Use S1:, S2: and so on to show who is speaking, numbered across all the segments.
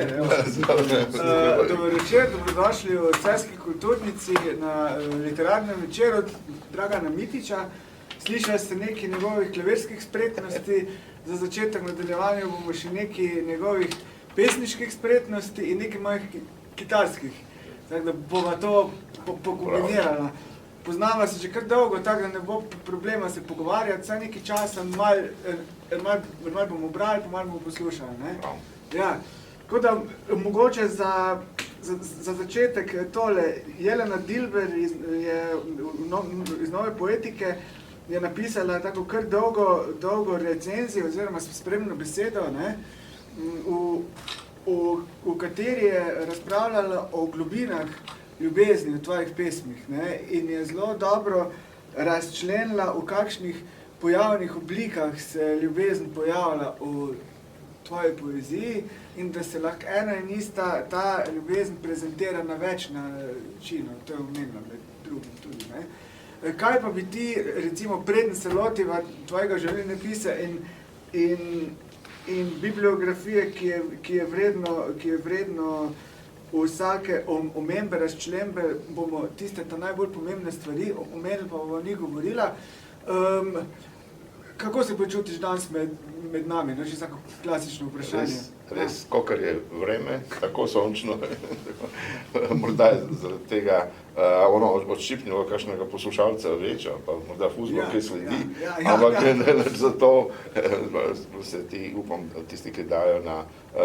S1: večer. Dober večer, dobrodošli v Celjski kulturnici na literarnem večeru Dragana Mitića. Slišali ste nekaj njegovih klavirskih spretnosti, za začetek nadaljevanja bomo še nekaj njegovih pesniških spretnosti in nekaj mojih kitarskih. Tako da bomo to pokombinirala. Poznava se že kar dolgo, tako da ne bo problema se pogovarjati, vsaj nekaj časa, malo bomo brali, pa malo bomo poslušali. Ne? Ja. Tako da, mogoče za začetek tole, Jelena Dilber iz Nove poetike je napisala tako kar dolgo recenzijo oziroma spremno besedo, ne? V kateri je razpravljala o globinah ljubezni v tvojih pesmih, ne? In je zelo dobro razčlenila, v kakšnih pojavnih oblikah se ljubezen pojavlja v tvoji poeziji in da se lahko ena in ista ta ljubezen prezentira na več načinov, to je omenila med drugim tudi. Ne? Kaj pa bi ti, recimo, preden se lotiva tvojega življenjepisa in bibliografije, ki je vredno vsake omembe, razčlembe, bomo tiste ta najbolj pomembne stvari omenili, pa bomo njih govorila. Kako se počutiš danes med nami? No, še vsako klasično vprašanje.
S2: Res, kakor je vreme, tako sončno, morda je zaradi tega odščipnilo kakšnega poslušalca več, pa morda fuzbol, ki sledi, ampak zato se ti, upam, tisti, ki dajo na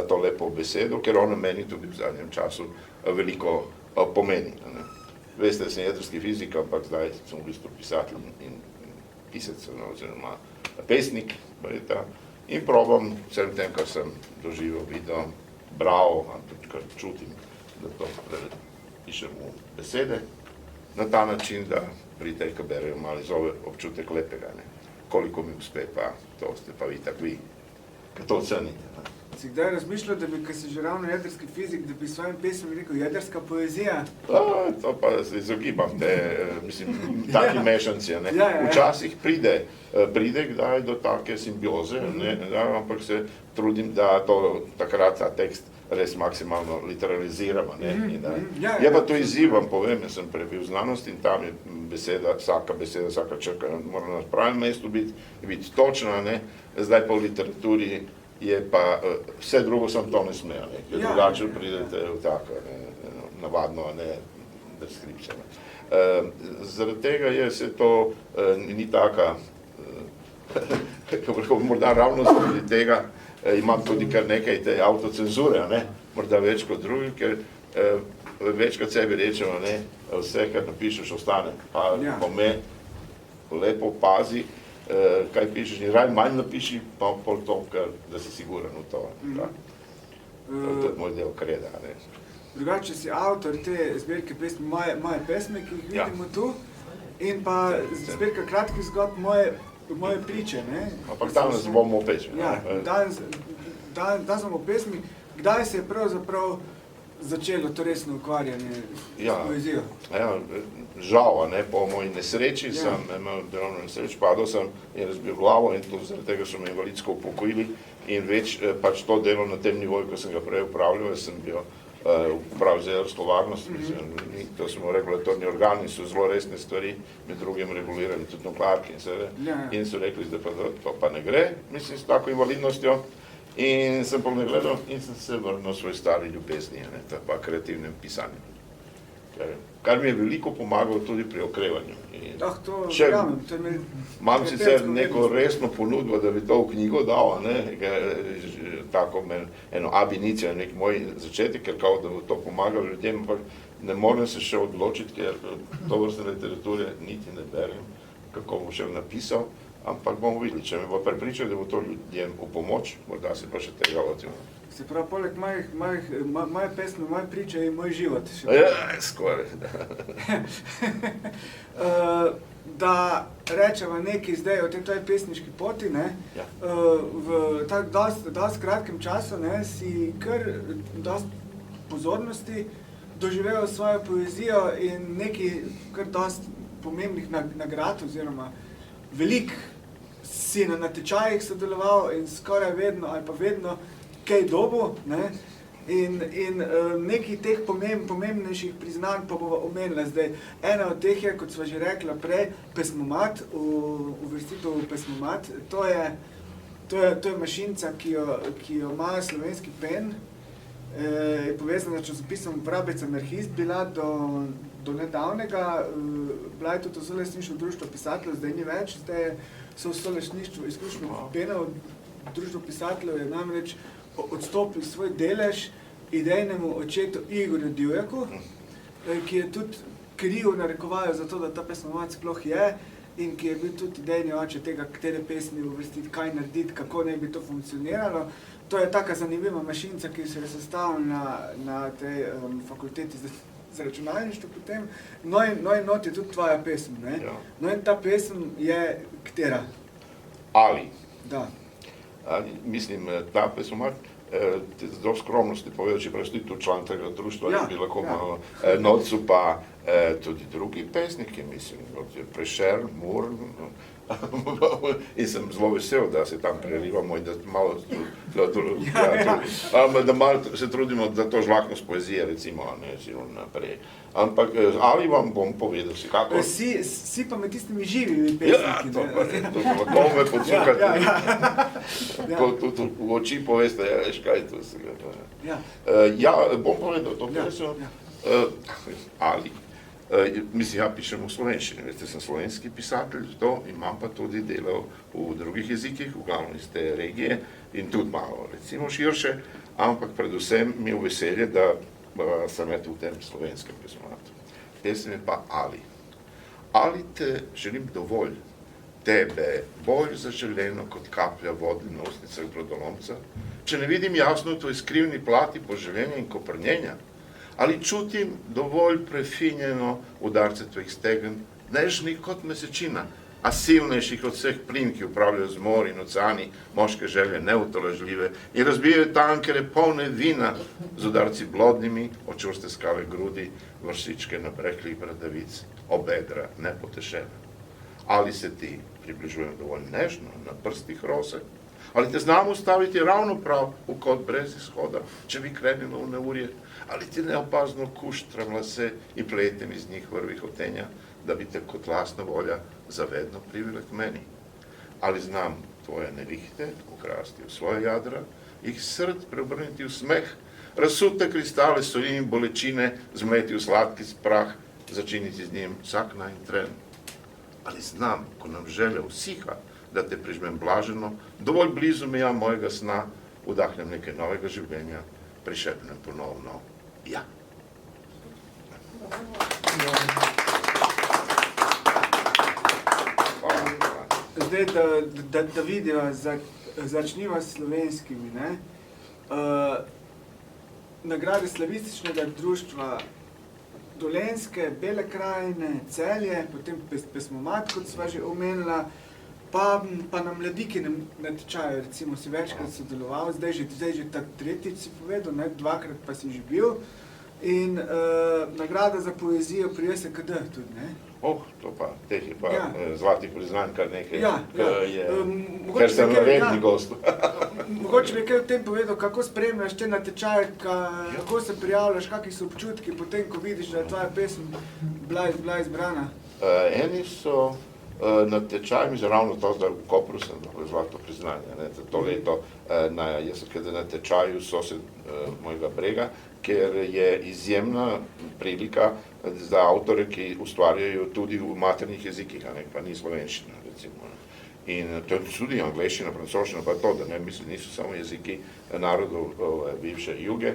S2: to lepo besedo, ker ona meni tudi v zadnjem času veliko pomeni. Veste, sem jedrski fizik, ampak zdaj sem v bistvu pisatelj in pisec, oziroma pesnik, in probam vsem tem, kar sem doživel, videl, bral, tudi kar čutim, da to pišem v besede, na ta način, da pri tej, ki berejo, malo zove občutek lepega. Koliko mi uspe, pa to ste pa vi tak vi, ki to ocenite.
S1: Si kdaj razmišljal, da bi, ko si že ravno jedrski fizik, da bi svojim pesmim rekel jedrska poezija?
S2: To pa se izogibam, taki mešanci. Včasih pride kdaj do take simbioze, ampak se trudim, da takrat ta tekst res maksimalno literaliziramo. Je pa to izziv, vam povem, jaz sem prebil znanost in tam je vsaka črka mora na pravem mestu biti točna, zdaj pa v literaturi je pa vse drugo sem to ne smejo, ker drugače pridete v tako navadno deskripcijo. Zaradi tega je se to ni taka, morda ravno zaradi tega imam tudi kar nekaj te avtocenzure, morda več kot drugi, ker večkrat sebi rečemo, vse, kar napišeš, ostane, pa me lepo pazi, kaj pišeš, in raj manj napiši, pa pol to, da si siguren v to. To je moj del kreda.
S1: Drugače si avtor te zbirke pesmi Moje pesme, ki jih vidimo tu, in pa zbirka kratkih zgodb Moje priče.
S2: Ampak danes bomo o pesmi.
S1: Danes bomo o pesmi. Kdaj se je pravzaprav začelo to resno ukvarjanje s poezijo?
S2: Žal, po moji nesreči sem imel delovno nesreč, padal sem in razbil glavo in to zaradi tega so me invalidsko upokojili in več pač to delo na tem nivoju, ko sem ga prej upravljal, jaz sem bil uprav za jedrsko varnost, to smo regulatorni organi, so zelo resne stvari, med drugim regulirali tudi nuklearke in so rekli, da to pa ne gre, mislim, s tako invalidnostjo. In sem pa ne gledal in sem se vrnil svoj stari ljubezni, pa kreativnem pisanju. Kar mi je veliko pomagalo tudi pri okrevanju. Imam sicer neko resno ponudbo, da bi to v knjigo dal, tako eno abinicijo, nek moj začetek, ker kao da bo to pomagalo ljudem, ampak ne morem se še odločiti, ker to vrstne literature niti ne berem, kako bom še napisal, ampak bomo videli, če me bo prepričal, da bo to ljudem v pomoč, morda se pa še tega lotim.
S1: Se pravi, poleg moje pesme, Moje priče in Moj život.
S2: Skoraj.
S1: Da rečemo nekaj zdaj o tej tvoji pesniški poti, v tako dosti kratkem času si kar dosti pozornosti doživel svojo poezijo in nekaj kar dosti pomembnih nagrad oziroma veliko si na natečajih sodeloval in skoraj vedno ali pa vedno kaj dobil, In nekaj teh pomembnejših priznanj pa bova omenila zdaj. Ena od teh je, kot sva že rekla prej, pesmomat, uvrstitev v pesmomat. To je mašinca, ki jo ima Slovenski pen, je povezana s časopisom Vrabec anarhist, bila do nedavnega, bila je tudi v solastništvu Društva pisateljev, zdaj ni več, zdaj so v solastništvu izključno penov. Društvo pisateljev je namreč odstopil svoj delež idejnemu očetu Igorju Divjaku, ki je tudi kriv narekovajo za to, da ta pesmomat sploh je in ki je bil tudi idejni oče tega, katere pesmi uvrstiti, kaj narediti, kako naj bi to funkcioniralo. To je taka zanimiva mašinca, ki se je sestavila na tej fakulteti za računalništvo potem. No in not je tudi tvoja pesem, ne? Ja. No in ta pesem je katera?
S2: Ali.
S1: Da.
S2: Mislim, ta pesmomat, zelo skromno ste povedali, čeprav ste tudi član tega društva, ja, bi lahko malo nocu pa tudi drugi pesniki, mislim, kot je Prešer, Mur, in sem zelo vesel, da se tam prelivamo in da malo se trudimo, da to žlahtnost poezije, recimo, ne, naprej. Ampak, ali vam bom povedal, si kako?
S1: Si pa med tistimi živimi pesniki.
S2: Ja, to me podsukati. Ko tudi v oči poveste, veš, kaj to se gleda. Ja, bom povedal to pesem. Ali. Mislim, ja pišem v slovenščini, veste, sem slovenski pisatelj, to imam pa tudi delal v drugih jezikih, v glavno iz te regije in tudi malo, recimo, širše, ampak predvsem mi je veselje, da sem v tem slovenskem pesmomatu. Pesem je pa Ali. Ali te želim dovolj, tebe bolj zaželeno kot kaplja vode na ustnicah brodolomca, če ne vidim jasno v tvoj skrivni plati poželjenja in koprnjenja, ali čutim dovolj prefinjeno udarce tvojih stegen, nežnih kot mesečina, a silnejših od vseh plin, ki upravljajo z mori in oceani, moške želje neutolažljive in razbijajo tankere polne vina z udarci blodnimi, od čvrste skale grudi, vršičke nabreklih bradavic, obedra nepotešene. Ali se ti približujem dovolj nežno na prstih rose, ali te znam ustaviti ravno prav v kot brez izhoda, če bi krenilo v neurje, ali ti neopazno kuštram lase in pletem iz njih vrvih hotenja, da bi te kot lastna volja zavedno privile k meni. Ali znam tvoje nevihte ukrasti v svoje jadra, jih srd preobrniti v smeh, razsute kristale solin in bolečine zmleti v sladki prah, začiniti z njim vsak najn tren. Ali znam, ko nam želja usiha, da te prižmem blaženo, dovolj blizu meja mojega sna, vdahnem nekaj novega življenja, prišepnem ponovno ja.
S1: Zdaj, da vidijo, začniva s slovenskimi, ne? Nagrade slavističnega društva Dolenjske, Bele krajine, Celje, potem pesmomat, kot sva že omenila, pa na mladikinem natečaju, recimo, si večkrat sodeloval, zdaj že ta tretjič si povedal, ne, dvakrat pa si že bil. In nagrada za poezijo pri SKD tudi, ne?
S2: To pa, teh je pa zlatih priznanj kar nekaj,
S1: ker
S2: sem redni gost.
S1: Mogoče bi kaj o tem povedal, kako spremljaš te natečaje, kako se prijavljaš, kakvi so občutki potem, ko vidiš, da je tvoja pesem bila izbrana?
S2: Eni so natečaj, mislim, ravno to, da v Kopru sem zlato priznanje, to leto na SKD natečaju sosed mojega brega, ker je izjemna prilika za avtore, ki ustvarjajo tudi v maternih jezikih, pa ni slovenščina, recimo. In to je tudi angleščina, francoščina, pa to, da ne mislim, niso samo jeziki narodov bivše juge.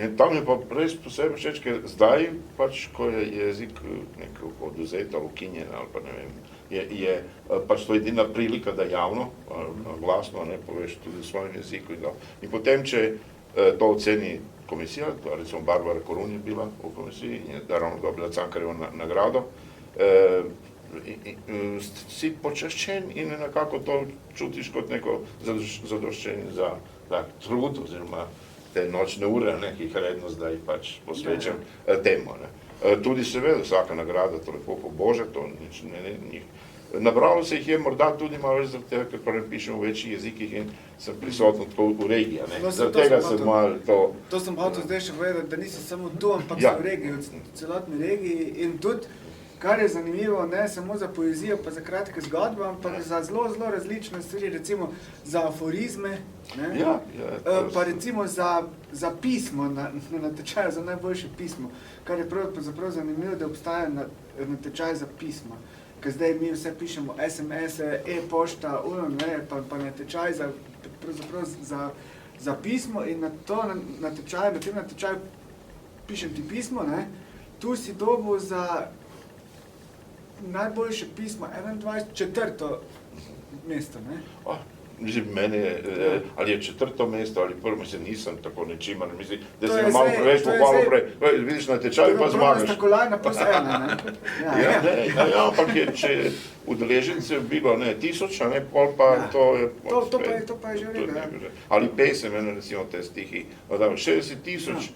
S2: In tam je pa res posebej všeč, ker zdaj, pač, ko je jezik nekako oduzet ali ukinjen, ali pa ne vem, je pač to edina prilika, da javno, glasno, ne poveš tudi v svojem jeziku. In potem, če to oceni komisija, recimo Barbara Korun je bila v komisiji in je ravno dobila Cankarjevo nagrado, si počaščen in nekako to čutiš kot neko zadoščenje za trud oziroma te nočne ure, ki jih redno zdaj pač posvečam temu. Tudi seveda vsaka nagrada, to lepo poboža, to Nabralo se jih je morda tudi malo več zaradi tega, ker prvi pišem v večjih jezikih in sem prisotno tako v regiji.
S1: No,
S2: Zaradi tega sem malo to...
S1: To sem hotel zdaj še povedati, da nisi samo tu, ampak
S2: Ja.
S1: so v regiji, v celotni regiji in tudi, kar je zanimivo, ne samo za poezijo, pa za kratke zgodbe, ampak za zelo različne stvari, recimo za aforizme, ne?
S2: Ja,
S1: Pa recimo za pismo, na natečaju za najboljše pismo, kar je pravzaprav zanimivo, da obstaja natečaj za pismo. Ker zdaj mi vse pišemo SMS-e, e-pošta, ne, pa natečaj za pismo in na tem natečaju pišem ti pismo, ne, tu si dobil za najboljše pismo 4. mesto, ne.
S2: Mislim, meni je, ali je 4. mesto ali prvo, mislim, nisem tako nečimer, mislim, da
S1: To
S2: si
S1: je
S2: ga malo
S1: zdaj-
S2: preveč
S1: to je
S2: pohvalil
S1: zdaj-
S2: prej, vidiš na tečaju pa zmagaš.
S1: Bronasta kolajna plus 1, ne.
S2: Ja, ampak je, če udeležencev bilo, ne, 1000, a ne, pol pa
S1: Ja.
S2: to je...
S1: To pa je že v redu, ja.
S2: Ali pesem, recimo te stihi, 60 000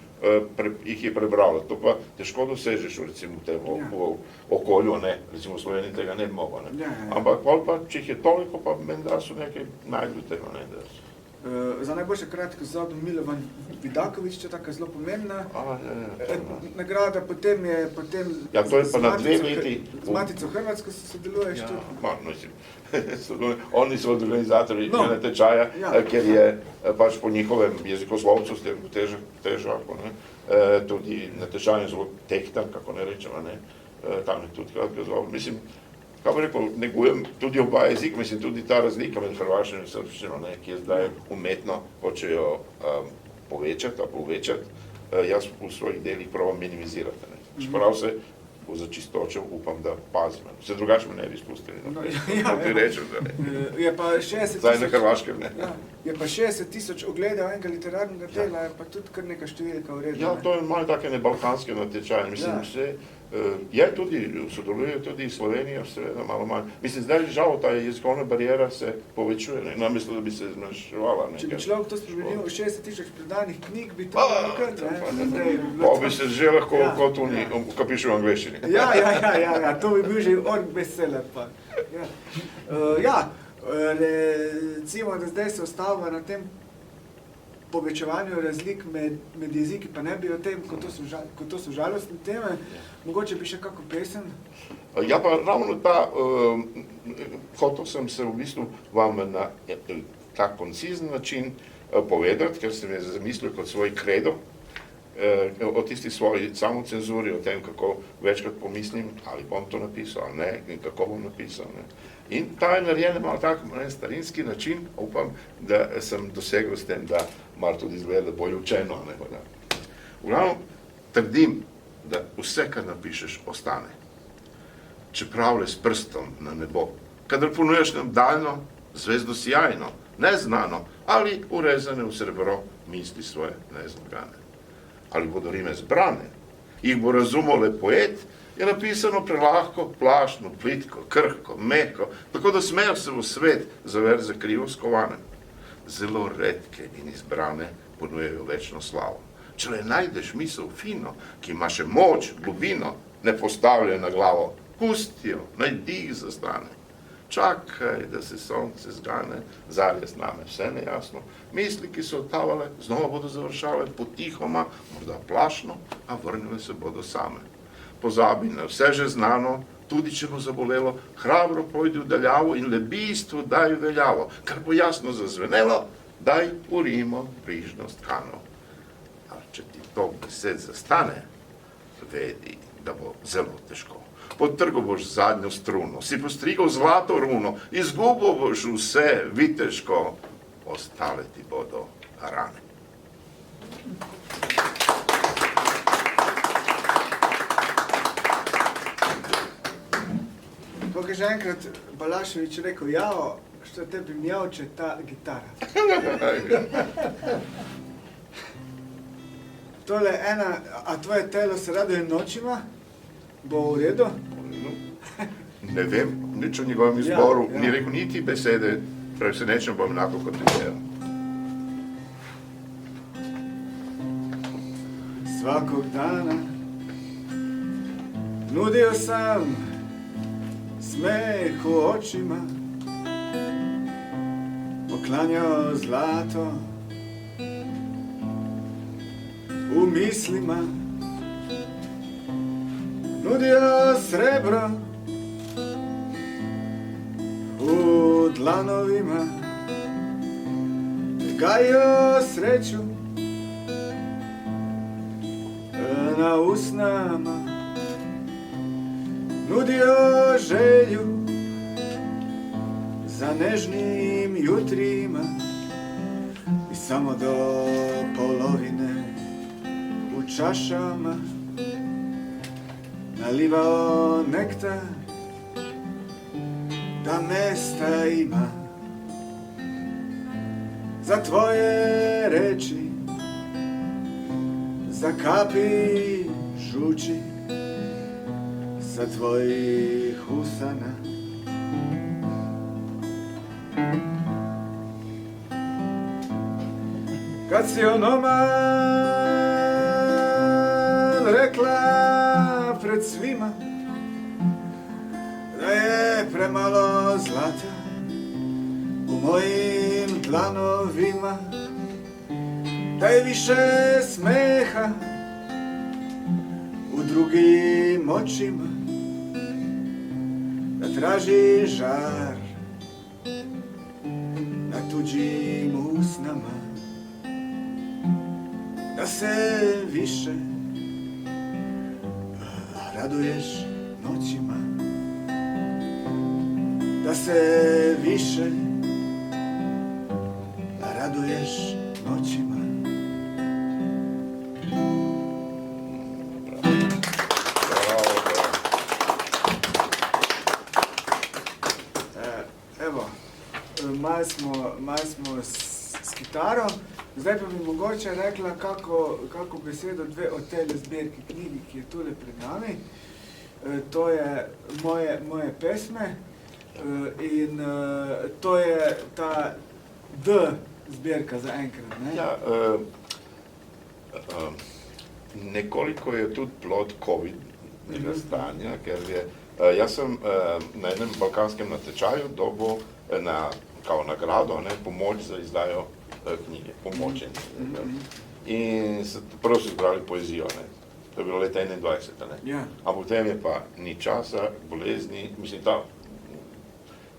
S2: jih je prebralo, to pa težko dosežeš recimo v tem okolju, ne, recimo v Sloveniji tega ne bi mogel, ne.
S1: Ja.
S2: Ampak pol pa, če jih je toliko, pa menda so nekaj najdli tega, ne, da so.
S1: Za najboljše kratko zgodbo Milovan Vidaković, to je taka zelo pomembna nagrada, potem je...
S2: Ja, to je pa na 2 leti.
S1: Z Matico Hrvatsko sodeluješ tudi.
S2: Mislim, oni so organizatorji natečaja,
S1: Ja.
S2: ker je pač po njihovem jezikoslovcu s tem težako, ne, tudi natečaj je zelo tehtan, kako ne rečemo, ne, tam je tudi kratka zgodba. Mislim, kako bi rekel, negujem tudi oba jezika, mislim, tudi ta razlika med hrvaščino in srbščino, ne, ki je zdaj umetno hočejo povečati, jaz v svojih delih probam minimizirati, ne. Čeprav se za čistočo upam, da pazim. Vse drugače me ne bi spustili. Ti rečem, da ne.
S1: Je pa 60
S2: Zdaj na Hrvaškem, ne.
S1: Ja, je pa 60 000 ogledov enega literarnega dela, je pa tudi kar neka številka v redu.
S2: Ja, to je malo take nebalkanske natečaje. Mislim, vse, sodelujejo tudi Slovenija, seveda malo manj. Mislim, zdaj žal ta jezikovna barijera se povečuje, ne, namesto da bi se zmanjševala.
S1: Če bi človek to spremenil v 60 000 predanih knjig, bi to
S2: Pa bi se že lahko kot oni, ko piše v angleščini.
S1: Ja, to bi bil že bestseller pa. Recimo, da zdaj se ostavlja na tem povečevanju razlik med jeziki, pa ne bi o tem, ko to so žalostne teme, mogoče bi še kako pesem?
S2: Ja, pa ravno hotel sem se v bistvu vam na tak koncizen način povedati, ker sem je zamislil kot svoj kredo, o tisti svoji samocenzuri, o tem, kako večkrat pomislim, ali bom to napisal, ali ne, in kako bom napisal, ne. In ta je narejen malo tak, starinski način, upam, da sem dosegel s tem, da malo tudi izgleda bolj učeno, ne. V glavnem, trdim, da vse, kar napišeš, ostane. Čeprav le s prstom na nebo, kadar ponuješ nam daljno, zvezdo sijajno, neznano, ali urezane v srebro misli svoje nezmagane. Ali bodo rime zbrane, jih bo razumel le poet, je napisano prelahko, plašno, plitko, krhko, mehko, tako da smejo se v svet za verze krivo skovane. Zelo redke in izbrane ponujejo večno slavo. Če le najdeš misel fino, ki ima še moč, globino, ne postavlja na glavo, pusti jo, naj dih zastane. Čakaj, da se sonce zgane, zarje z name, vse nejasno. Misli, ki so odtavale, znova bodo završale potihoma, morda plašno, a vrnile se bodo same. Pozabi na vse že znano, tudi če bo zabolelo, hrabro pojdi v daljavo in le bistvu daj veljavo, kar bo jasno zazvenelo, daj urimo brižnost kano. A če ti to besed zastane, vedi, da bo zelo težko. Pod trgo boš zadnjo struno, si postrigal zlato runo, izgubo boš vse viteško, ostale ti bodo rane.
S1: Kako je že enkrat Balašević rekel, jao, što tebi mjauče ta gitara. Tole ena, a tvoje telo se raduje nočima, bo v redu?
S2: Ne vem, nič o njegovem izboru, ni rekel niti besede, presenečen bom enako kot ti.
S1: Svakog dana nudio sam smeh v očima, poklanjajo zlato v mislima, nudijo srebro v dlanovima, gajo srečo na usnama, nudijo želju za nežnim jutrima i samo do polovine u čašama nalivao nektar da mesta ima za tvoje reči, za kapi žuči, za tvojih usana. Kad si onomad rekla pred svima da je premalo zlata u mojim dlanovima, da je više smeha u drugim očima, da traži žar na tuđim usnama, da se više raduješ noćima, da se više raduješ noćima. Evo, malo smo s kitaro, zdaj pa mi mogoče rekla kako besedo dve o tele zbirki knjigi, ki je tule pred nami. To je moje pesme in to je ta D zbirka za enkrat, ne?
S2: Ja, nekoliko je tudi plod COVID-nega stanja, ker je, jaz sem na enem balkanskem natečaju dobil kao nagrado, pomoč za izdajo knjige, pomoč. In prvo so izbrali poezijo, to je bilo leta 21, a potem je pa ni časa, bolezni, mislim,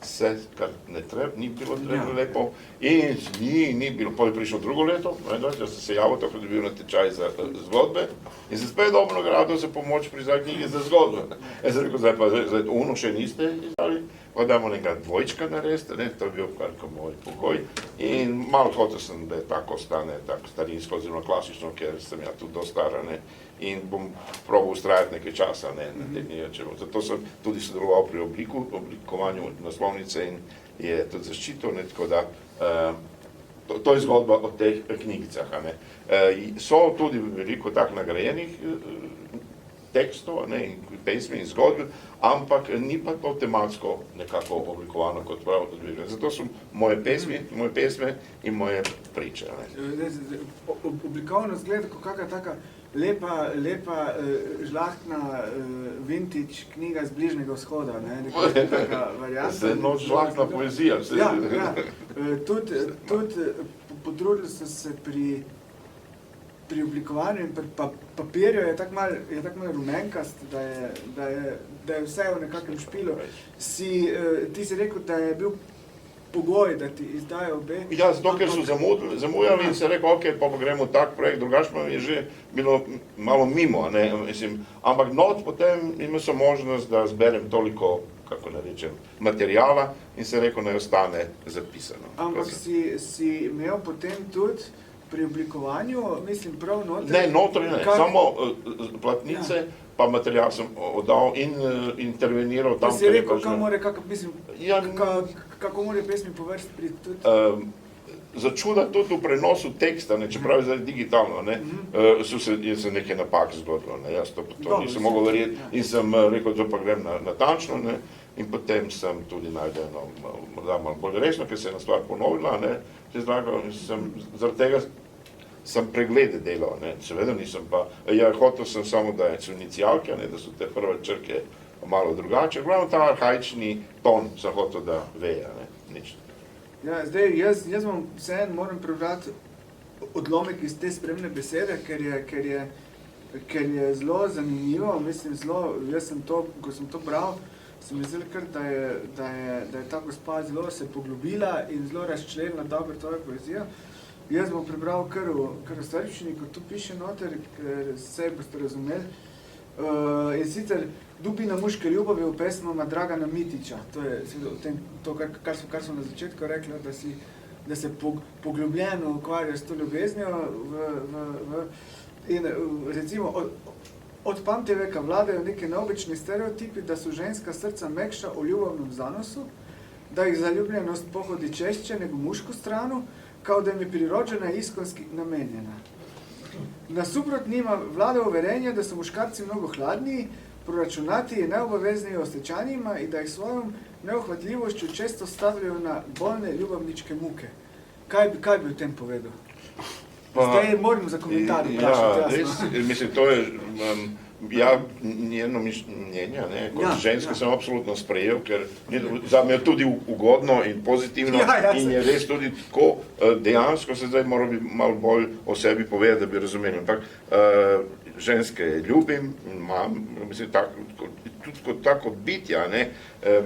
S2: vse, kar ni bilo treba lepo, in ni bilo, potem je prišlo drugo leto, jaz sem se javil, tako da bil natečaj za zgodbe in sem spet dobil nagrado za pomoč pri izdaji knjige za zgodbe. Jaz sem rekel, zdaj pa uno še niste izdali, pa dajmo nekaj dvojčka narediti, to je bil kar moj pogoj in malo hotel sem, da je tako ostane, tako starinsko oziroma klasično, ker sem ja tudi dosti stara, in bom probal ustrajati nekaj časa na te knjige. Zato sem tudi sodeloval pri oblikovanju naslovnice in je tudi zaščitil, tako da to je zgodba o teh knjigicah. So tudi veliko tak nagrajenih tekstov in pesmi in zgodb, ampak ni pa to tematsko nekako oblikovano kot prav zbirka. Zato so moje pesme in moje priče.
S1: Oblikovno zgleda kot kakšna taka lepa žlahtna vintage knjiga z Bližnjega vzhoda, nekaj taka varianta.
S2: Zelo žlahtna poezija.
S1: Ja, tudi potrudili so se pri oblikovanju in pri papirju je tako malo rumenkast, da je vse v nekakvem špilu. Ti si rekel, da je bil pogoj, da ti izdajo obe.
S2: Ja, zato ker so zamujali in se rekel, ok, pa gremo tak projekt, drugače pa je že bilo malo mimo, ampak not potem imel sem možnost, da zberem toliko, kako ne rečem, materijala in se rekel, naj ostane zapisano.
S1: Ampak si imel potem tudi pri oblikovanju, mislim, prav notri?
S2: Ne, notri ne, samo platnice, pa materijal sem oddal in interveniral tam.
S1: Pa si rekel, kako more pesmi po vrsti priti tudi?
S2: Začuda tudi v prenosu teksta, čeprav je zdaj digitalno, je se nekaj napak zgodilo, jaz to nisem mogel verjeti in sem rekel, da pa grem natančno in potem sem tudi najdel morda malo bolj resno, ker se je ena stvar ponovila, zaradi tega sem preglede delal, seveda nisem pa, hotel sem samo, da so inicialke, da so te prve črke malo drugače. Glavno ta arhaični ton sem hotel, da veja, ne, nič.
S1: Ja, zdaj, jaz vam vseeno moram prebrati odlomek iz te spremne besede, ker je zelo zanimivo, mislim, jaz sem to, ko sem to bral, se mi zdelo kar, da je ta gospa zelo se poglobila in zelo razčlenila dobro tvojo poezijo. Jaz bom prebral kar v srbščini, kot tu piše noter, ker vse boste razumeli. In sicer Dubina muške ljubavi v pesmama Dragana Mitića. To je to, kar smo na začetku rekli, da se poglobljeno ukvarja s to ljubeznijo. In recimo, od pamteveka vladajo neke neobični stereotipi, da so ženska srca mekša o ljubavnom zanosu, da jih zaljubljenost pohodi češće nego mušku stranu, kao da im je prirođena i iskonski namenjena. Nasuprot njima vlada uverenje da su muškarci mnogo hladniji, proračunati i neobavezniji osjećanjima i da ih svojom neohvatljivošću često stavljaju na bolne ljubavničke muke. Kaj bi o tem povedal? Zdaj moram za komentar vprašati.
S2: Ja, mislim, to je, njeno mnenje, kot ženska sem absolutno sprejel, ker za me je tudi ugodno in pozitivno in je res tudi tako, dejansko se zdaj moram malo bolj o sebi povedati, da bi razumeli. Ampak ženske ljubim, imam, mislim, tudi tako bitja,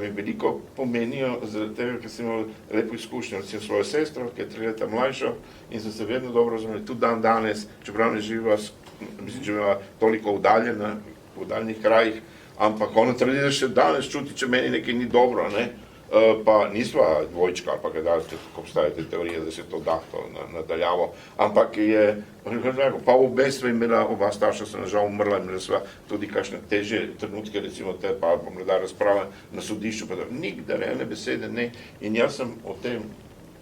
S2: mi veliko pomenijo, zaradi tega, ker sem imel lepo izkušnjo, recimo svojo sestro, ki je 3 leta mlajšo in sem se vedno dobro razumel, tudi dan danes, čeprav ne živa, mislim, živa toliko v daljnih krajih, ampak ona trdi, da še danes čuti, če meni nekaj ni dobro, pa nisva dvojčka, pa kada obstajajo te teorije, da se to da nadaljavo, ampak je, pa obe sva imela, oba starša so nažal umrla, imela sva tudi kakšne težje trenutke, recimo te pa pomlada razprava na sodišču, pa da nikdar ene besede ne, in jaz sem o tem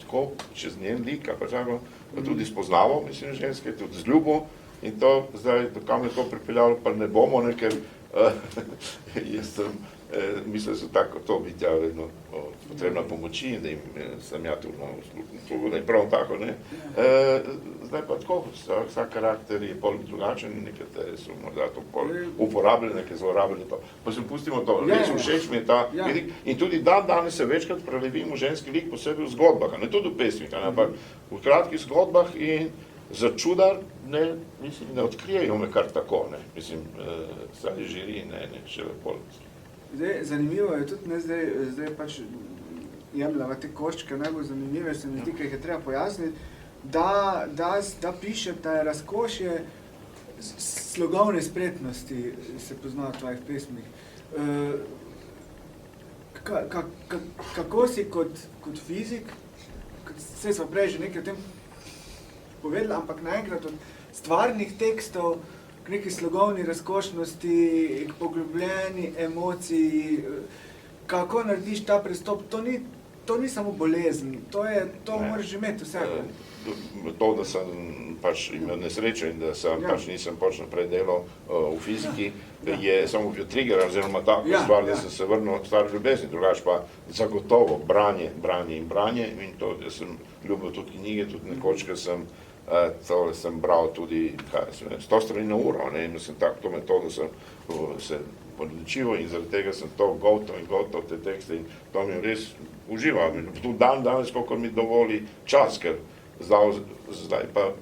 S2: tako čez njen lik, pa tako, tudi spoznaval, mislim, ženske, tudi z ljubo, in to zdaj, kam je to pripeljalo, pa ne bomo, ker jaz sem mislil, da so tako to biti vedno potrebna pomoči in da jim sem ja tu da je prav tako, zdaj pa tako, vsak karakter je pol drugačen, nekatere so morda to pol uporabljene, neke zlorabljene, pa se pustimo to, res všeč mi je ta vidik in tudi danes se večkrat prelevimo ženski lik posebej v zgodbah, ne tudi v pesmih, ampak v kratkih zgodbah in za čudar, mislim, ne odkrijejo me kar tako, mislim, stari žiri, še lepo.
S1: Zdaj, zanimivo je tudi, zdaj pač jemljava te koščke, najbolj zanimive se mi zdi, ker jih je treba pojasniti, da piše, da je razkošje slogovne spretnosti se pozna v tvojih pesmih. Kako si kot fizik, vse smo prej že nekaj o tem povedali, ampak naenkrat od stvarnih tekstov k neki slogovni razkošnosti, k poglobljeni emociji, kako narediš ta prestop, to ni samo bolezen, to moraš imeti vsega.
S2: To, da sem pač imel nesrečo in da sem pač nisem počel prej delal v fiziki, je samo bil trigger, oziroma tako stvar, da sem se vrnil k stari ljubezni, drugače pa zagotovo branje in to, da sem ljubil tudi knjige, tudi nekoč, ker sem bral tudi 100 strani na uro, in sem to metodo sem se odločil in zaradi tega sem to gotov te tekste in to mi res užival. Tu danes, koliko mi dovoli čas, ker zdaj pa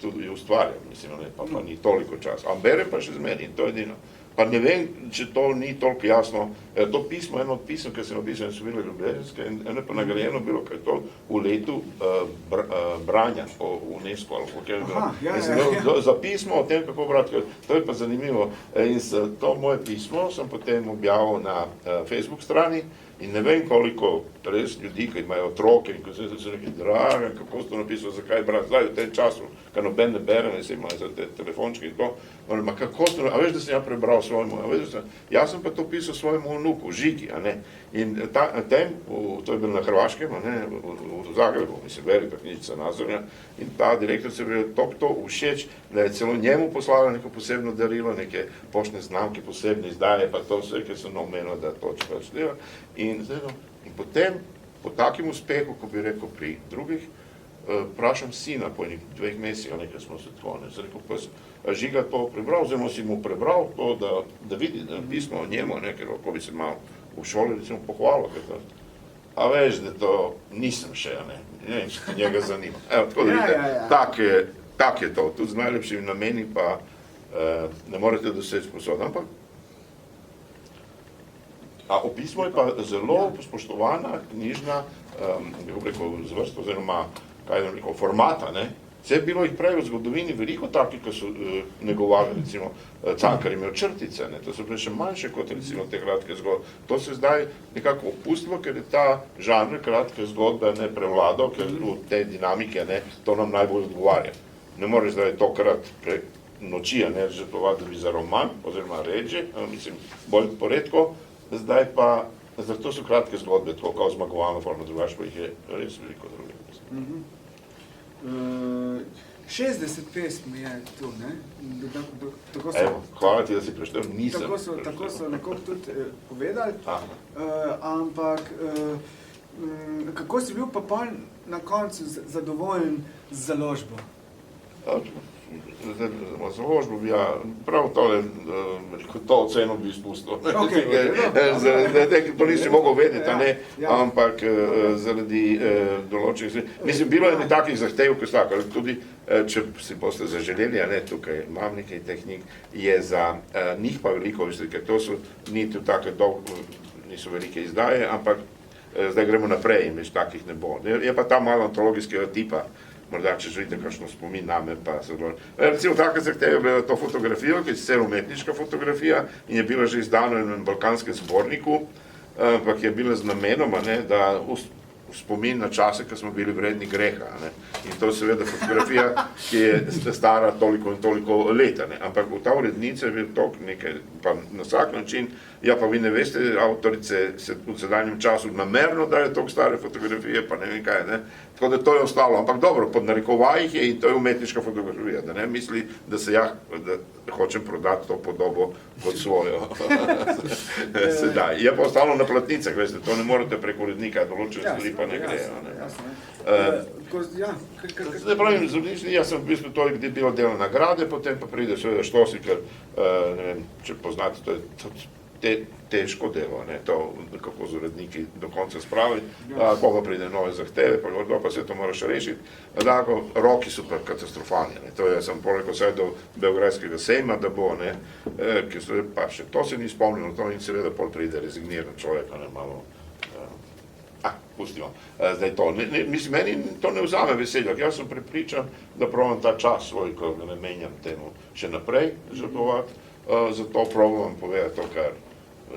S2: tudi ustvarjam, mislim, pa ni toliko časa. A berem pa še zmeri in to je edino. Pa ne vem, če to ni toliko jasno. To pismo, eno od pisem, ki sem napisal, so bile ljubezenske, eno pa nagrajeno bilo, kaj to v letu branja po UNESCO. Za pismo o tem, kako brati, to je pa zanimivo. In to moje pismo sem potem objavil na Facebook strani in ne vem, koliko res ljudi, ki imajo otroke in ko so nekaj draga, kako si to napisal, zakaj brati, zdaj v tem času, kad noben ne bere, ne se imajo za te telefončke in to, ma kako si to, a veš, da sem ja prebral svojemu, jaz sem pa to pisal svojemu vnuku, Žigi, in to je bilo na Hrvaškem, v Zagrebu, mislim, velika knjižica Nazorja, in ta direktor se je to všeč, da je celo njemu poslala neko posebno darilo, neke poštne znamke, posebne izdaje, pa to vse, ker sem omenil, da to pač dela. In potem, po takim uspehu, ko bi rekel pri drugih, vprašam sina po enih 2 mesecih, nekaj smo se tako, ne, sem rekel, pa Žiga to prebral, zdaj si mu prebral to, da vidi pismo o njemu, ne, ker ko bi se malo v šoli recimo pohvalil, a veš, da to nisem še, ne vem, če njega zanima. Evo, tako da vidite, tak je to, tudi z najlepšimi nameni pa ne morete doseči posod, ampak o pismu je pa zelo spoštovana knjižna, kako bi rekel, zvrst oziroma, kaj da rekel, formata, ne. Vse je bilo jih prej v zgodovini veliko takih, ki so negovali, recimo, Cankar imel črtice, ne, to so bile še manjše kot recimo te kratke zgodbe. To se zdaj nekako opustilo, ker je ta žanr kratke zgodbe ne prevladal, ker v tej dinamike, ne, to nam najbolj odgovarja. Ne moreš zdaj tokrat noči, ne, žrtvovati, da bi za roman, oziroma reči, mislim, bolj poredko, zdaj pa, zato so kratke zgodbe, tako kao zmagovalna forma, drugače pa jih je res veliko drugih.
S1: 60 pesmi je tu, ne?
S2: Evo, hvala ti, da si preštel, nisem.
S1: Tako so nekoliko tudi povedali, ampak kako si bil pa na koncu zadovoljen z založbo?
S2: Založbo bi prav tole, to oceno bi izpustil. To nisi mogel vedeti, ampak zaradi določenih... Mislim, bilo je takih zahtev, ki so tako, tudi če si boste zaželeli, tukaj imam nekaj tehnik, je za njih pa veliko, ker to so niti take niso velike izdaje, ampak zdaj gremo naprej in več takih ne bo. Je pa ta malo antologijskega tipa, morda, če želite kakšno spomin name, pa se odloži. Recimo, taka zahteva je bila to fotografijo, ki je sicer umetniška fotografija in je bila že izdana v enem balkanskem zborniku, ampak je bila z namenoma, da spomin na čase, ko smo bili vredni greha. In to je seveda fotografija, ki je stara toliko in toliko leta. Ampak v ta urednica je bil toliko nekaj, pa na vsak način, ja pa vi ne veste, avtorice se v sedanjem času namerno dajo toliko stare fotografije, pa ne vem kaj, tako da to je ostalo. Ampak dobro, pod narekovajih je in to je umetniška fotografija, da ne misli, da se da hočem prodati to podobo kot svojo. Sedaj. Je pa ostalo na platnicah, veste, to ne morate preko urednika, določene stvari pa ne gre. Zdaj pravim, jaz sem v bistvu to, kde je bilo delo nagrade, potem pa pride seveda Štosi, ker, ne vem, če poznate, to je težko delo, to kako z uredniki do konca spraviti, pa pride nove zahteve, pa se to moraš rešiti. Roki so pa katastrofalni, to je, sem poleg vse do Beogradskega sejma, da bo, pa še to se ni spomnilo, to in seveda pol pride rezigniran človek, malo, pustimo, zdaj to, mislim, meni to ne vzame veselja, jaz sem prepričan, da probam ta čas svoj, ko ga ne menjam temu še naprej žrtvovati, zato probam povedati to, kar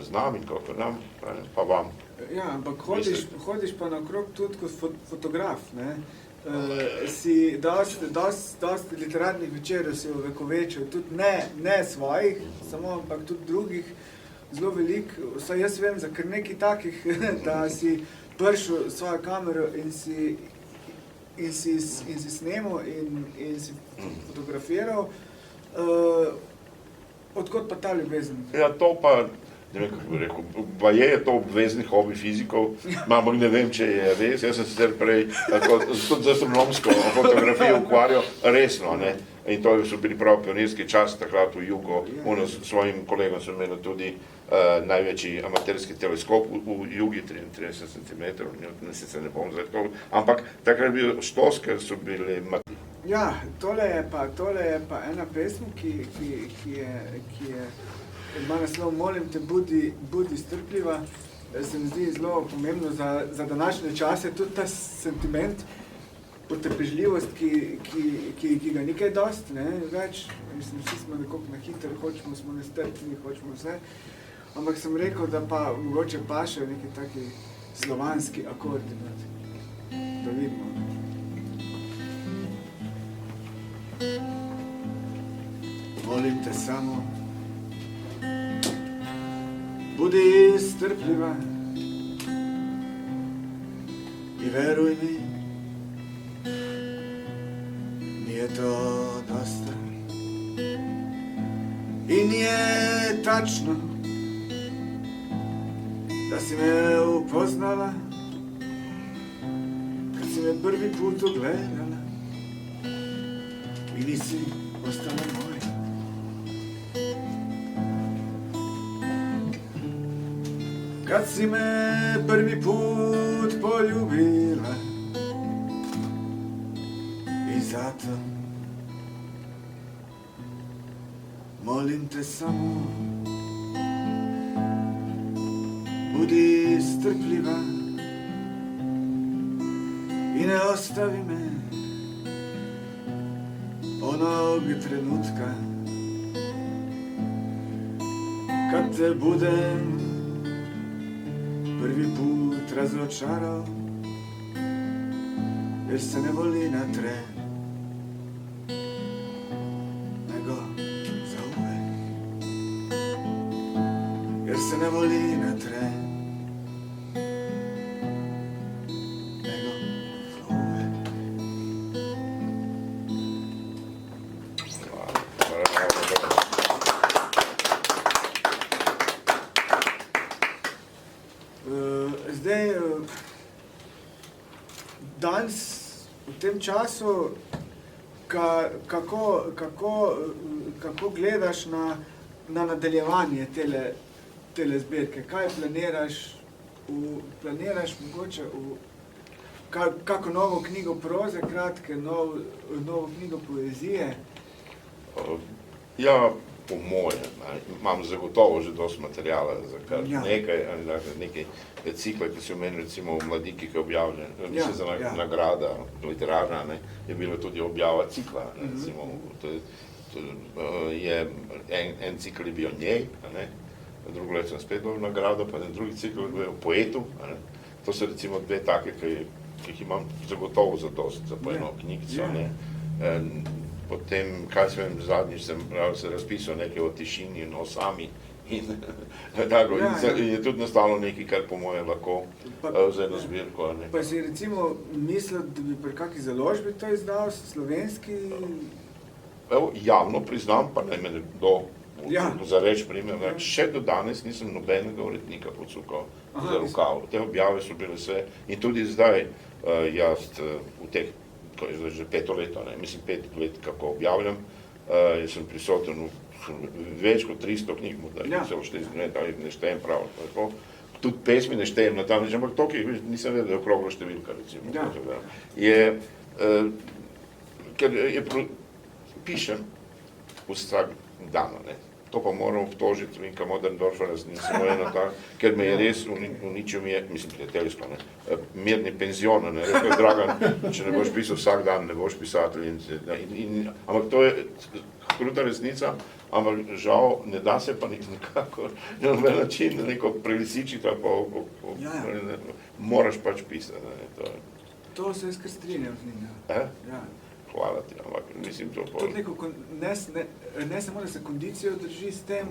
S2: znam in kako nam, pa vam.
S1: Ja, ampak hodiš pa naokrog tudi kot fotograf, si dosti literarnih večerov si ovekovečil, tudi ne svojih, samo, ampak tudi drugih, zelo veliko, vsaj jaz vem za kar nekaj takih, da si prišel svojo kamero in si snemal in si fotografiral. Odkot pa ta ljubezen?
S2: Ja, to pa, ne vem, kako bi rekel, pa je to obvezni hobi fizikov, ampak ne vem, če je res, jaz sem sicer prej tudi z astronomsko fotografijo ukvarjal resno, in to so bili prav pionirski čas, takrat v Jugo, s svojim kolegom sem imel tudi največji amaterski teleskop v Jugi, 33 cm, sicer ne bom zdaj tako, ampak takrat je bil Štos, ker so bili
S1: Ja, tole je pa ena pesem, ki ima naslov Molim te, budi strpljiva. Se mi zdi zelo pomembno za današnje čase, tudi ta sentiment, potrpežljivost, ki ga nikaj dost, več. Mislim, vsi smo nekako na hiter, smo nestrpni, hočemo vse. Ampak sem rekel, da pa mogoče pašejo neki taki slovanski akordi, da vidimo. Molim te samo, budi strpljiva i veruj mi, nije to dosta i nije tačno da si me upoznala, kad si me prvi put ogledala i nisi ostala moja. Kad si me prvi put poljubila i zato molim te samo budi strpljiva i ne ostavi me onog trenutka kad te budem prvi put razočarao, jer se ne voli na tren, nego za uvek. Jer se ne voli na tren, nego za uvek. Zdaj, danes, v tem času, kako gledaš na nadaljevanje tele zbirke? Kaj planiraš mogoče kako novo knjigo proze, kratke, novo knjigo poezije?
S2: Ja, po moje, imam zagotovo že dosti materijala za kar nekaj cikle, ki se v meni recimo v Mladiki, ki je objavljen, mislim za nagrada literarna, je bila tudi objava cikla, recimo, en cikl je bil o njej, drugo leto sem spet dobil nagrado, pa en drugi cikl je bil o poetu, to so recimo dve take, ki jih imam zagotovo za dost, za po eno knjigico, Potem, kaj sem zadnjič, sem se razpisal nekaj o tišini in o sami in je tudi nastalo nekaj, kar po moje lahko za eno zbirko.
S1: Pa si recimo mislil, da bi pri kakšni založbi to izdal, slovenski?
S2: Evo, javno priznam, pa ne me nekdo za reč primer, še do danes nisem nobenega urednika pocukal za rokav. Te objave so bile vse in tudi zdaj jaz v teh to je zdaj že 5 let, mislim 5 let, kako objavljam, jaz sem prisoten v več kot 300 knjig, morda ne štejem prav, tudi pesmi ne štejem na ta način, ampak to, ki nisem vedel, da je okrogla številka, recimo. Ker pišem vsak dan, to pa moram obtožiti Vinka Moderndorfera, samo eno tak, ker me je res uničil, mislim, prijateljsko, mirni penzion, rekel je Dragan, če ne boš pisal vsak dan, ne boš pisatelj. Ampak to je kruta resnica, ampak žal ne da se pa nikakor na noben način neko prelisičiti, moraš pač pisati.
S1: To se jaz kar strinjam z njim.
S2: Hvala ti, ampak mislim to pol.
S1: Tudi neko, ne samo, da se kondicijo drži s tem,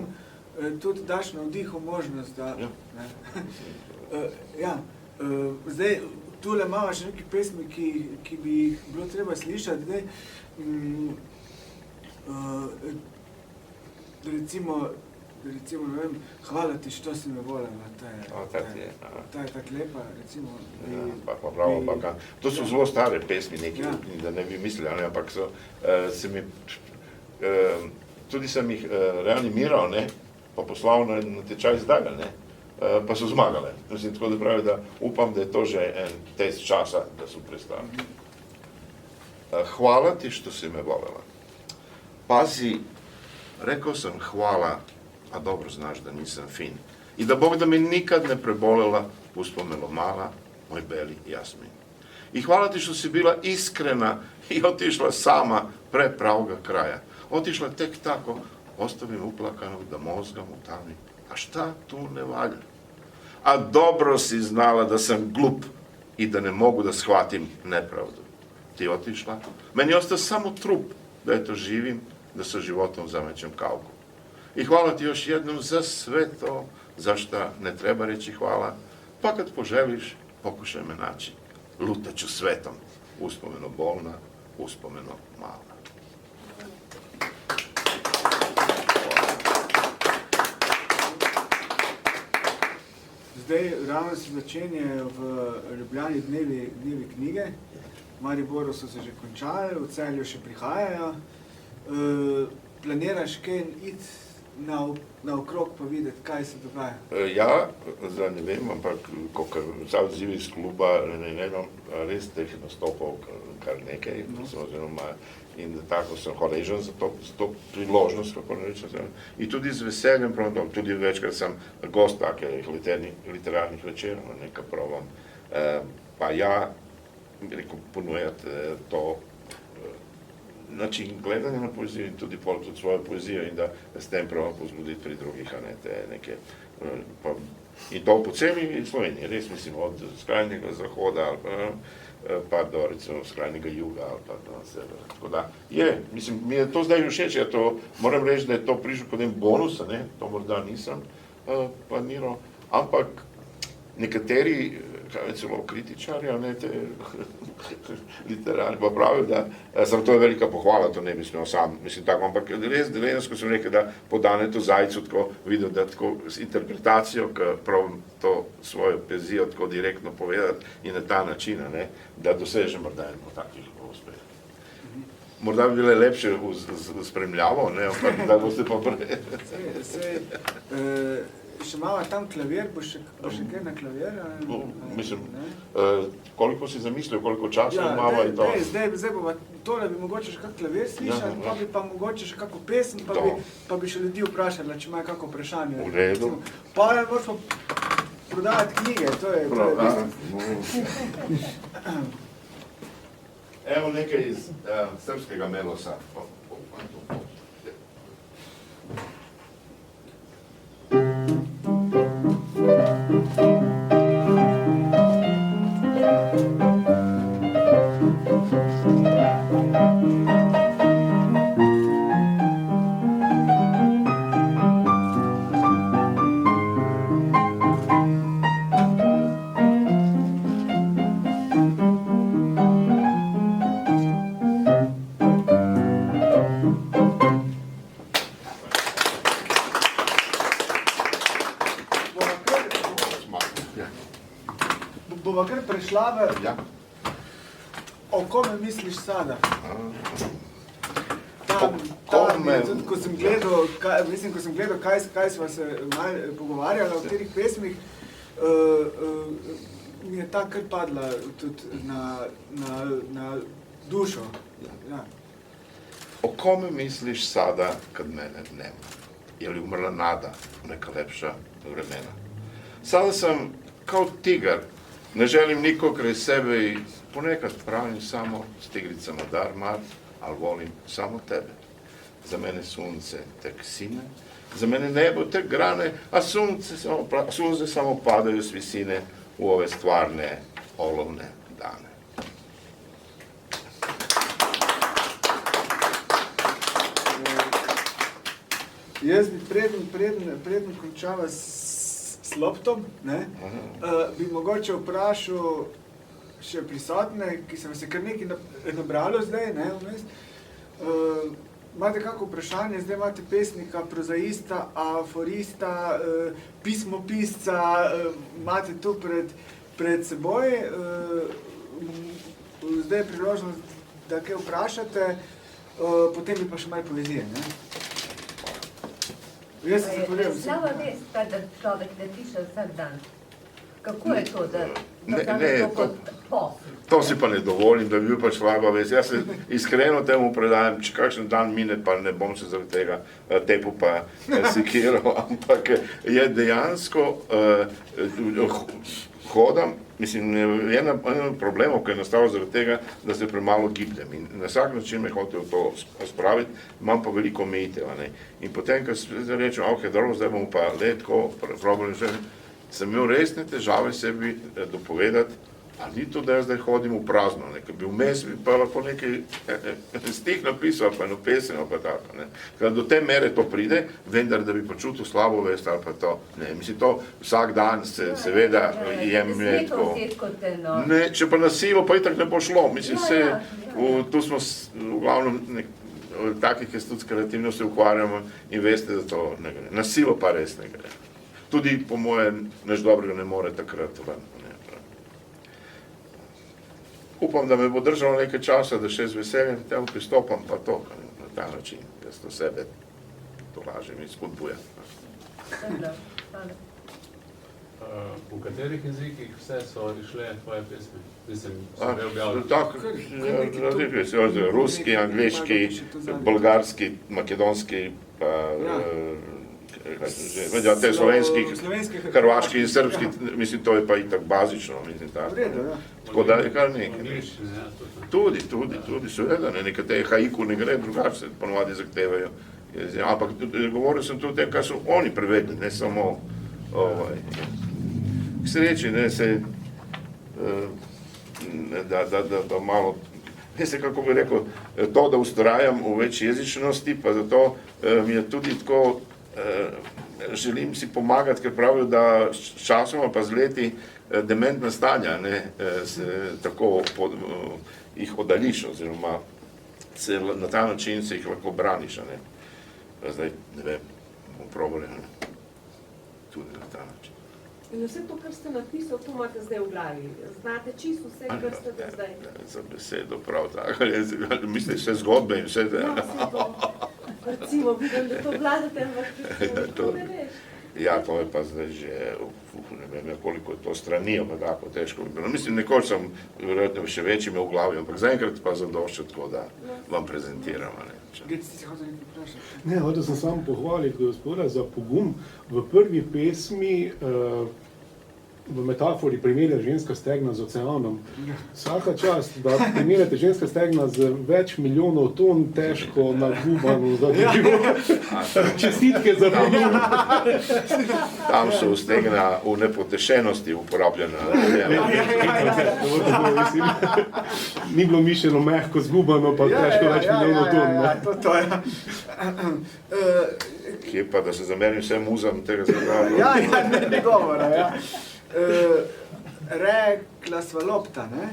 S1: tudi daš na vdihu možnost, da... Zdaj, tule imamo še nekaj pesmi, ki bi jih bilo treba slišati. Recimo, ne vem, hvala ti, što si me voljela, ta je tak lepa, recimo.
S2: To so zelo stare pesmi, da ne bi mislili, ampak se mi, tudi sem jih reanimiral, pa poslal na tečaj zdaj, pa so zmagale. Tako da pravi, da upam, da je to že en test časa, da so prestali. Hvala ti, što si me voljela. Pazi, rekel sem hvala, a dobro znaš, da nisam fin. I da Bog da me nikad ne prebolela uspomeno mala, moj beli Jasmin. I hvala ti što si bila iskrena i otišla sama pre pravga kraja. Otišla tek tako, ostavim uplakanog da mozgam u tami. A šta tu ne valja? A dobro si znala da sam glup i da ne mogu da shvatim nepravdu. Ti otišla, meni osta samo trup da eto živim, da sa životom zamećem kauku. I hvala ti još jednom za sve to, za šta ne treba reći hvala, pa kad poželiš, pokušaj me naći. Lutaću svetom, uspomeno bolna, uspomeno mala.
S1: zdaj ravno se začenjajo v Ljubljani dnevi knjige. V Mariboru so se že končali, v Celju še prihajajo. Planiraš kaj iti naokrog pa videti, kaj se dogaja?
S2: Ja, zdaj ne vem, ampak vsa odziv iz kluba, res teh nastopov kar nekaj, oziroma in tako sem hvaležen za to priložnost, kako rečem. In tudi z veseljem, tudi večkrat sem gost takih literarnih večerov, nekaj provam. Pa ja, rekel, ponujati to način gledanja na poezijo in tudi svojo poezijo in da s tem provam pozbuditi pri drugih, a ne te neke. In to po celi Sloveniji, res mislim, od skrajnega zahoda ali pa do recimo skrajnega juga ali pa do severa. Tako da je, mislim, mi je to zdaj všeč, ja to moram reči, da je to prišlo kot en bonus, ne, to morda nisem planiral, ampak nekateri, celo kritičarji, ne, te literarni, pa pravijo, da to je velika pohvala, to ne bi smel sam, mislim tako, ampak res delensko sem rekel, da po Danetu Zajcu tako videl, da tako s interpretacijo, ki pravim to svojo poezijo tako direktno povedati in na ta način, ne, da dosežem morda eno takih uspeh. Morda bi bile lepše v spremljavo, ne, ampak da boste pa prej.
S1: Še malo tam klavir, bo še kaj na klavir?
S2: Mislim, koliko si zamislil, koliko časa imamo in to?
S1: Zdaj bo tole bi mogoče še kak klavir slišati, pa bi pa mogoče še kako pesem, pa bi še ljudi vprašali, če imajo kako vprašanje.
S2: V redu.
S1: Pa moraš pa prodajati knjige, to je bistvo.
S2: Evo nekaj iz srpskega melosa.
S1: Bova kar prešla v... O kome misliš sada? Tudi ko sem gledal, kaj sva se malo pogovarjala o katerih pesmih, mi je ta kar padla tudi na dušo.
S2: O kome misliš sada, kad mene nema? Je li umrla nada u neka lepša vremena? Sada sam kao tigar, ne želim nikog kraj sebe i ponekad pravim samo s tigricama dar mar, ali volim samo tebe. Za mene sunce tek sine, za mene nebo tek grane, a suze samo padaju s visine u ove stvarne olovne dane.
S1: Jaz bi preden končava s loptom, bi mogoče vprašal še prisotne, ki sem se kar nekaj nabralo zdaj, vmes. Imate kako vprašanje, zdaj imate pesnika, prozaista, aforista, pismopisca, imate tu pred seboj. Zdaj je priložnost, da kaj vprašate, potem bi pa še malo poezije,
S3: Slava vest, da človek ne piše vsak dan. Kako je to, da vzame to kot posel?
S2: To si pa ne dovolim, da bi bil pa slaba vest. Jaz se iskreno temu predajam, če kakšen dan mine, pa ne bom se zaradi tega tepu pa sekiral, ampak je dejansko hodam, mislim, ena problemov, ki je nastalo zaradi tega, da se premalo gibljem in na vsak način me hotel to spraviti, imam pa veliko omejitev, in potem, ko se rečem, dobro, zdaj bomo pa letko, problem, sem imel resne težave sebi dopovedati, ali ni to, da jaz zdaj hodim v prazno, ker bi vmes pa lahko nekaj stih napisal, pa eno pesem, pa tako, Ker do te mere to pride, vendar, da bi počutil slabo vest, ali pa to, mislim, to vsak dan se seveda jemlje tako. Ne, če pa na silo, pa itak ne bo šlo, mislim, tu smo v glavnem takih, ki se tudi s kreativnostjo ukvarjamo in veste, da to ne gre. Na silo pa res ne gre. Tudi po mojem nič dobrega ne more takrat ven. Upam, da me bo držalo nekaj časa, da še z veseljem temu pristopam, pa to na ta način, jaz to sebe tolažim in spodbujam.
S4: V katerih jezikih vse so išle tvoje pesmi? Mislim, so bile objavljene?
S2: Tako, ruski, angliški, bolgarski, makedonski, pa te slovenski, hrvaški in srbski, mislim, to je pa itak bazično, mislim, tako da je kar nekaj. Tudi, seveda, nekateri haiku ne gre, drugače se ponovadi zahtevajo. Ampak govoril sem tudi o tem, kaj so oni prevedli, ne samo k sreči, ne, se da malo, ne se kako bi rekel, to, da ustrajam v več jezičnosti, pa zato mi je tudi tako, želim si pomagati, ker pravijo, da s časoma pa z leti dementna stanja, ne, se tako jih oddališ, oziroma na ta način se jih lahko braniš, ne. Zdaj, ne vem, bomo probali, ne, tudi na ta način.
S5: In vse to, kar ste napisali, to imate zdaj v glavi. Znate čisto vse, kar ste do zdaj.
S2: Za besedo prav tako, misliš vse zgodbe in vse.
S5: Ja, vse to. Recimo, vidim, da to vladate, ampak to ne veš.
S2: Ja, to je pa zdaj že, ne vem, koliko je to strani, ampak tako težko bi bilo. Mislim, nekoč sem verjetno še večji imel v glavi, ampak zaenkrat pa zadošča tako, da vam prezentiram.
S6: Ne, hotel sem samo pohvaliti gospoda za pogum. V prvi pesmi v metafori primerja ženska stegna z oceanom. Vsaka čast, da primerjate ženska stegna z več milijonov ton težko nagubano zadevo. Čestitke za pogum.
S2: Tam so stegna v nepotešenosti uporabljena.
S6: Ni bilo mišljeno mehko zgubano, pa težko več milijonov ton.
S1: To je.
S2: Kje pa, da se zamerim vsem muzam tega zagrada?
S1: Ja, ne govora, ja. Rekla sva Lopta, ne?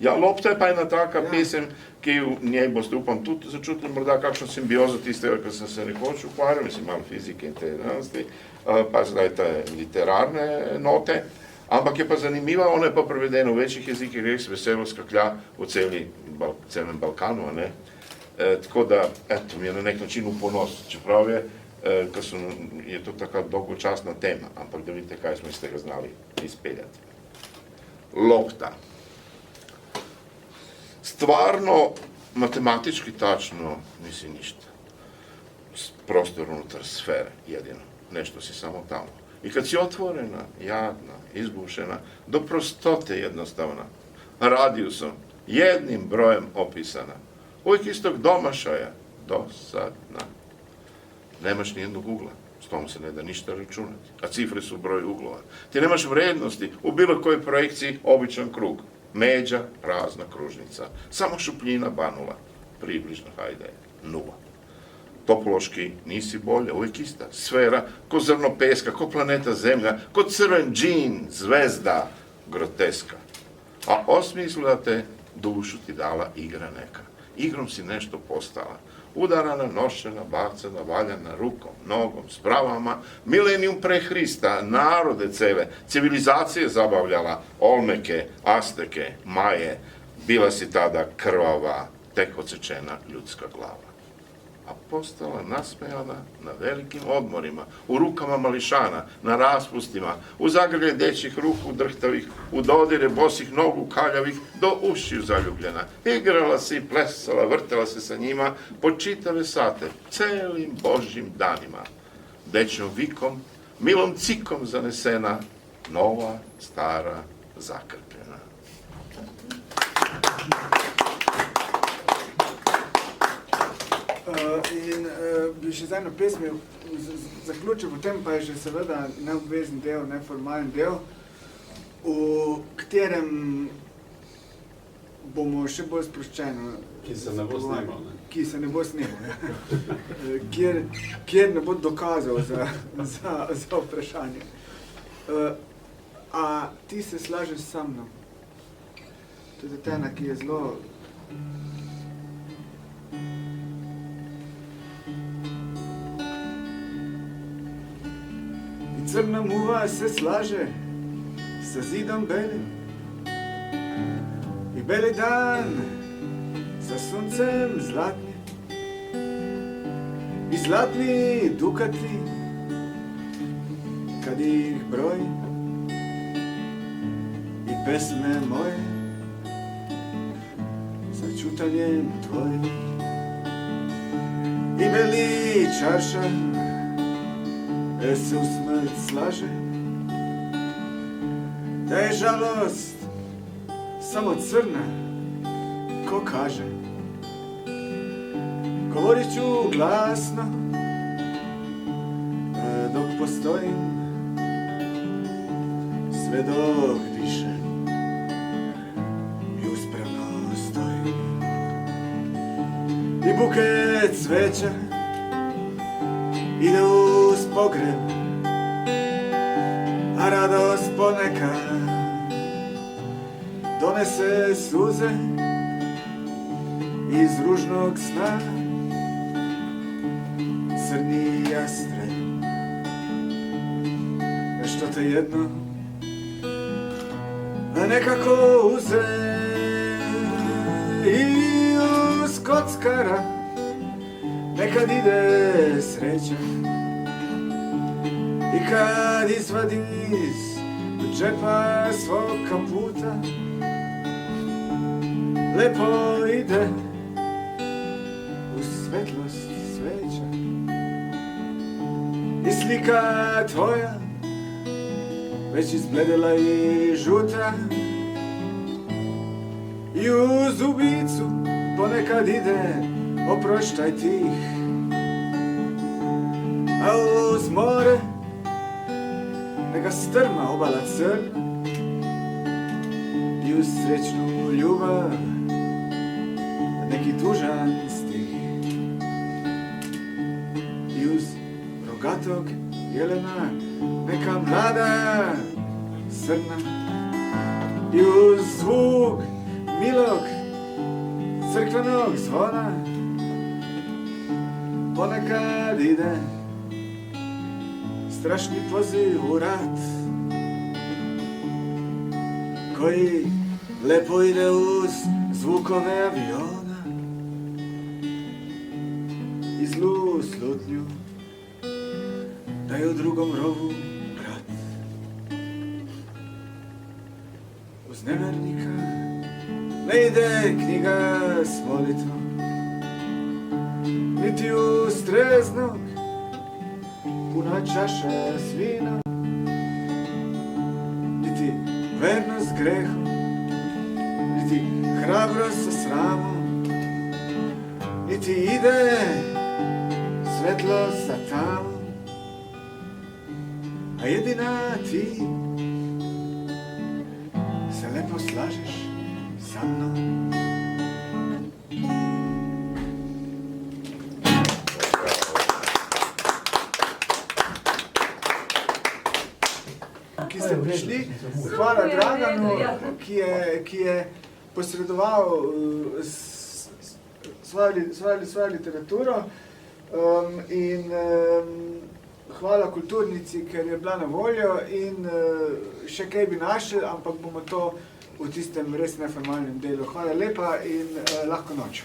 S2: Ja, Lopta je pa ena taka pesem, ki v njej boste, upam, tudi začutili morda kakšno simbiozo tistega, kar sem se nekoč ukvarjal, mislim, malo fizike in te danosti, pa zdaj te literarne note, ampak je pa zanimiva, ona je pa prevedena v večjih jezikih, res veselo skaklja v celem Balkanu, ne? Tako da, eto, mi je na nek način v ponos, čeprav je to taka dolgočasna tema, ampak da vidite, kaj smo iz tega znali izpeljati. Lopta. Stvarno, matematički tačno nisi ništa. Prostor unutar sfere, jedino. Nešto si samo tamo. I kad si otvorena, jadna, izbušena, do prostote jednostavna, radijusom, jednim brojem opisana, uvijek istog domašaja, dosadna. Nemaš nijednog ugla, s tom se ne da ništa računati, a cifre su broj uglova. Ti nemaš vrednosti, u bilo kojoj projekciji običan krug, međa, prazna kružnica, samo šupljina banula, približno, hajde, nula. Topološki nisi bolje, uvijek ista, sfera, ko zrno peska, ko planeta Zemlja, ko crven džin, zvezda, groteska. A osmislila te, dušu ti dala igra neka, igrom si nešto postala, udarana, nošena, bacana, valjana rukom, nogom, spravama, milenijum pre Hrista, narode cele, civilizacije zabavljala, Olmeke, Azteke, Maje, bila si tada krvava, tek odsečena ljudska glava. A postala nasmejana na velikim odmorima, u rukama mališana, na raspustima, u zagrlje dječjih ruku drhtavih, u dodire bosih nogu kaljavih, do ušiju zaljubljena. Igrala se i plesala, vrtela se sa njima po čitave sate, celim božjim danima. Dečjom vikom, milom cikom zanesena, nova, stara, zakrpljena.
S1: In bi še z eno pesmijo zaključil, potem pa je že seveda neobvezen del, neformalen del, v katerem bomo še bolj sproščeno.
S4: Ki se ne bo snimal, ne?
S1: Ki se ne bo snimal, ja. Kjer ne bo dokazal za vprašanje. A ti se slažeš sa mnom? To je tena, ki je zelo... Srna muva se slaže sa zidom belim i beli dan sa suncem zlatnim i zlatni dukati kad ih brojim i pesme moje sa čutanjem tvojim i beli čaršak se u smrt slaže, da je žalost samo crna, ko kaže. Govorit ću glasno, dok postojim, sve dok dišem i uspravno stojim. I buket cveća ide uz pogreb, a radost ponekad donese suze iz ružnog sna. Crni jastre, što te jedno nekako uze i uz kockara nekad ide sreća i kad izvadi iz džepa svog kaputa lepo ide u svetlost sveća i slika tvoja već izbledela i žuta i uz ubicu ponekad ide oproštaj tih, a uz more neka strma obala crna i uz srećnu ljubav neki tužan stih i uz rogatog jelena neka mlada srna i uz zvuk milog crkvenog zvona ponekad ide strašni poziv u rat koji lepo ide uz zvukove aviona i zlu slutnju da je u drugom rovu brat. Uz nevernika ne ide knjiga s molitvom, niti uz treznog puna čaša s vinom, niti vernost grehom, niti hrabrost sa sramom, niti ide svetlo sa tamom, a jedina ti se lepo slažeš sa mnom. Ki ste prišli, hvala Draganu, ki je posredoval svojo literaturo in hvala kulturnici, ker je bila na voljo in še kaj bi našli, ampak bomo to v tistem res neformalnem delu. Hvala lepa in lahko noč.